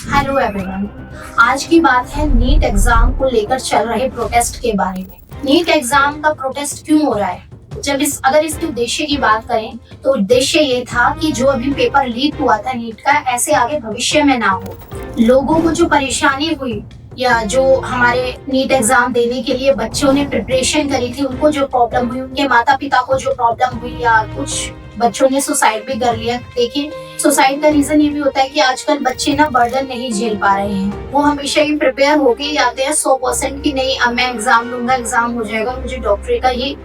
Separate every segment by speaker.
Speaker 1: Hello everyone. आज की बात है नीट एग्जाम को लेकर चल रहे प्रोटेस्ट के बारे में। नीट एग्जाम का प्रोटेस्ट क्यों हो रहा है? अगर इसके उद्देश्य की बात करें तो उद्देश्य ये था कि जो अभी पेपर लीक हुआ था नीट का, ऐसे आगे भविष्य में ना हो। लोगों को जो परेशानी हुई या जो हमारे नीट एग्जाम देने के लिए बच्चों ने प्रिपरेशन करी थी, उनको जो प्रॉब्लम हुई, उनके माता पिता को जो प्रॉब्लम हुई, या कुछ बच्चों ने सुसाइड भी कर लिया। देखिए, सुसाइड का रीजन ये भी होता है कि आजकल बच्चे ना बर्डन नहीं झेल पा रहे हैं। वो हमेशा ही प्रिपेयर होके ही आते हैं 100% की नहीं, अब मैं एग्जाम लूंगा, एग्जाम हो जाएगा, मुझे डॉक्टरी का ही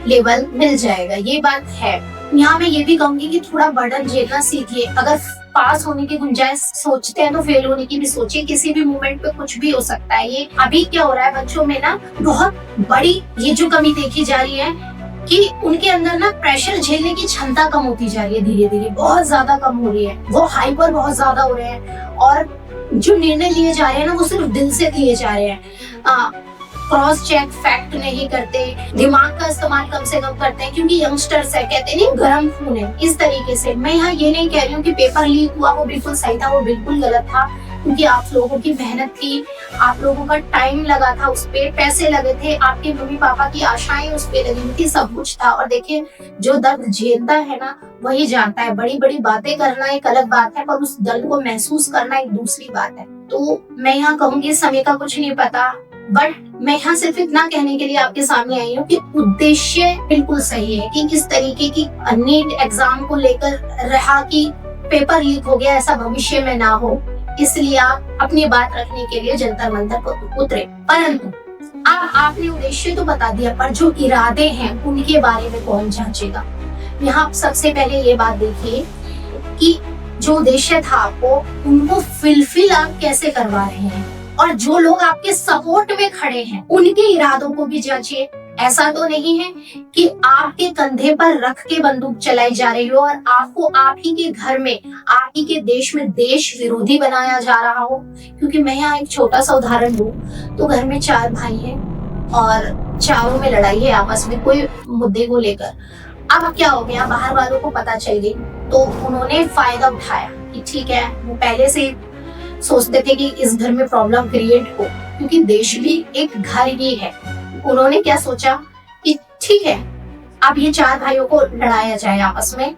Speaker 1: लेवल मिल जाएगा। ये बात है। यहाँ मैं ये भी कहूंगी कि थोड़ा बर्डन झेलना सीखिए। अगर पास होने की गुंजाइश सोचते हैं तो फेल होने की भी सोचिए। किसी भी मोमेंट पे कुछ भी हो सकता है। ये अभी क्या हो रहा है, बच्चों में ना बहुत बड़ी ये जो कमी देखी जा रही है कि उनके अंदर ना प्रेशर झेलने की क्षमता कम होती जा रही है। धीरे धीरे बहुत ज्यादा कम हो रही है। वो हाइपर बहुत ज्यादा हो रहे हैं और जो निर्णय लिए जा रहे हैं ना, वो सिर्फ दिल से लिए जा रहे हैं। क्रॉस चेक फैक्ट नहीं करते, दिमाग का इस्तेमाल कम से कम करते हैं, क्योंकि यंगस्टर्स है, कहते नहीं गर्म खून है। इस तरीके से मैं यहाँ ये नहीं कह रही हूँ कि पेपर लीक हुआ वो बिल्कुल सही था, वो बिल्कुल गलत था, क्योंकि आप लोगों की मेहनत थी, आप लोगों का टाइम लगा था, उस पे पैसे लगे थे, आपके मम्मी पापा की आशाएं उस पे लगी थी, सब कुछ था। और देखिए, जो दर्द झेलता है ना वही जानता है। बड़ी बड़ी बातें करना एक अलग बात है, पर उस दर्द को महसूस करना एक दूसरी बात है। तो मैं यहाँ कहूंगी, समय का कुछ नहीं पता, बट मैं यहाँ सिर्फ इतना कहने के लिए आपके सामने आई हूँ कि उद्देश्य बिल्कुल सही है कि किस तरीके की नीट एग्जाम को लेकर रहा कि पेपर लीक हो गया, ऐसा भविष्य में ना हो, इसलिए आप अपनी बात रखने के लिए जंतर मंतर पर उतरे। परंतु आपने उद्देश्य तो बता दिया, पर जो इरादे हैं उनके बारे में कौन जांचेगा? यहाँ सबसे पहले ये बात देखिए कि जो उद्देश्य था आपको, उनको फुलफिल आप कैसे करवा रहे हैं, और जो लोग आपके सपोर्ट में खड़े हैं उनके इरादों को भी जांचिए। ऐसा तो नहीं है कि आपके कंधे पर रख के बंदूक चलाई जा रही हो और आपको आप ही के घर में, आप ही के देश में देश विरोधी बनाया जा रहा हो। क्योंकि मैं यहाँ एक छोटा सा उदाहरण दूं तो घर में 4 भाई हैं और चारों में लड़ाई है आपस में कोई मुद्दे को लेकर। अब क्या हो गया, बाहर वालों को पता चल गई तो उन्होंने फायदा उठाया कि ठीक है, वो पहले से सोचते थे कि इस घर में प्रॉब्लम क्रिएट हो, क्योंकि देश भी एक घर ही है। उन्होंने क्या सोचा कि ठीक है, अब ये 4 भाइयों को लड़ाया जाए आपस में।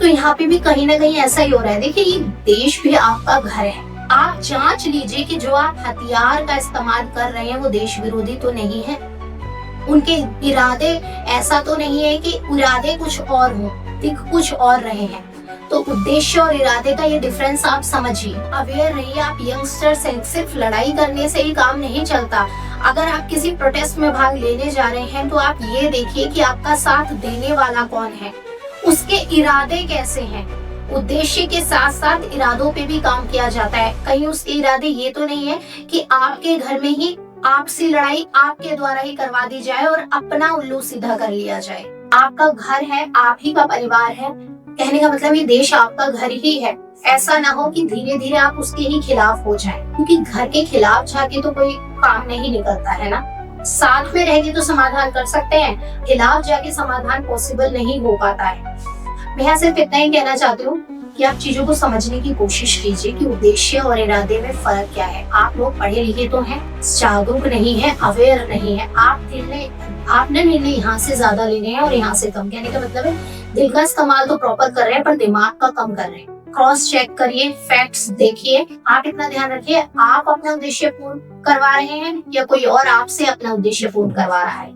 Speaker 1: तो यहाँ पे भी कहीं ना कहीं ऐसा ही हो रहा है। देखिए, ये देश भी आपका घर है। आप जांच लीजिए कि जो आप हथियार का इस्तेमाल कर रहे हैं वो देश विरोधी तो नहीं है। उनके इरादे ऐसा तो नहीं है कि इरादे कुछ और हो, दिख कुछ और रहे हैं। तो उद्देश्य और इरादे का ये डिफरेंस आप समझिए, अवेयर रहिए। आप यंगस्टर्स हैं, सिर्फ लड़ाई करने से ही काम नहीं चलता। अगर आप किसी प्रोटेस्ट में भाग लेने जा रहे हैं तो आप ये देखिए कि आपका साथ देने वाला कौन है, उसके इरादे कैसे हैं। उद्देश्य के साथ साथ इरादों पे भी काम किया जाता है। कहीं उसके इरादे ये तो नहीं है कि आपके घर में ही आपसी लड़ाई आपके द्वारा ही करवा दी जाए और अपना उल्लू सीधा कर लिया जाए। आपका घर है, आप ही का परिवार है, कहने का मतलब ये देश आपका घर ही है। ऐसा ना हो कि धीरे धीरे आप उसके ही खिलाफ हो जाएं, क्योंकि घर के खिलाफ जाके तो कोई काम नहीं निकलता है ना। साथ में रह के तो समाधान कर सकते हैं, खिलाफ जाके समाधान पॉसिबल नहीं हो पाता है। मैं यहाँ सिर्फ इतना ही कहना चाहती हूँ कि आप चीजों को समझने की कोशिश कीजिए कि उद्देश्य और इरादे में फर्क क्या है। आप लोग पढ़े लिखे तो हैं, जागरूक नहीं है, अवेयर नहीं है। आपने निर्णय यहाँ से ज्यादा लेने हैं और यहाँ से कम। कहने का मतलब है दिल का इस्तेमाल तो प्रॉपर कर रहे हैं, पर दिमाग का कम कर रहे हैं। क्रॉस चेक करिए, फैक्ट्स देखिए। आप इतना ध्यान रखिए, आप अपना उद्देश्य पूर्ण करवा रहे हैं या कोई और आपसे अपना उद्देश्य पूर्ण करवा रहा है।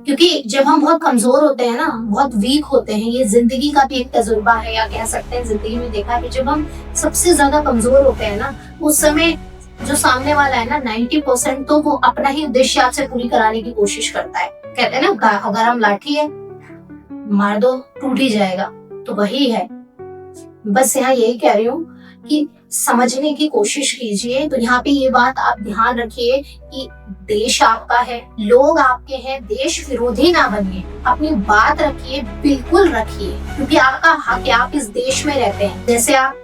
Speaker 1: क्योंकि जब हम बहुत कमजोर होते हैं ना, बहुत वीक होते हैं, ये जिंदगी का भी एक तजुर्बा है, या कह सकते हैं जिंदगी में देखा है कि जब हम सबसे ज्यादा कमजोर होते हैं ना, उस समय जो सामने वाला है ना, 90% तो वो अपना ही उद्देश्य आपसे पूरी कराने की कोशिश करता है। कहते हैं ना, अगर हम लाठी है, मार दो टूट ही जाएगा, तो वही है। बस यहाँ यही कह रही हूँ कि समझने की कोशिश कीजिए। तो यहाँ पे ये बात आप ध्यान रखिए कि देश आपका है, लोग आपके हैं, देश विरोधी ना बनिए। अपनी बात रखिए, बिल्कुल रखिए, क्योंकि आपका हक है, आप इस देश में रहते हैं। जैसे आप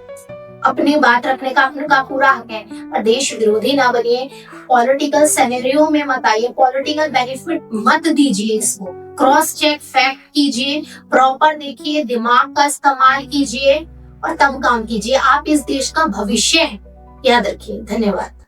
Speaker 1: अपनी बात रखने का आपका पूरा हक है, पर देश विरोधी ना बनिए। पॉलिटिकल सिनेरियो में मत आइए, पॉलिटिकल बेनिफिट मत दीजिए इसको। क्रॉस चेक फैक्ट कीजिए, प्रॉपर देखिए, दिमाग का इस्तेमाल कीजिए और तब काम कीजिए। आप इस देश का भविष्य हैं, याद रखिए। धन्यवाद।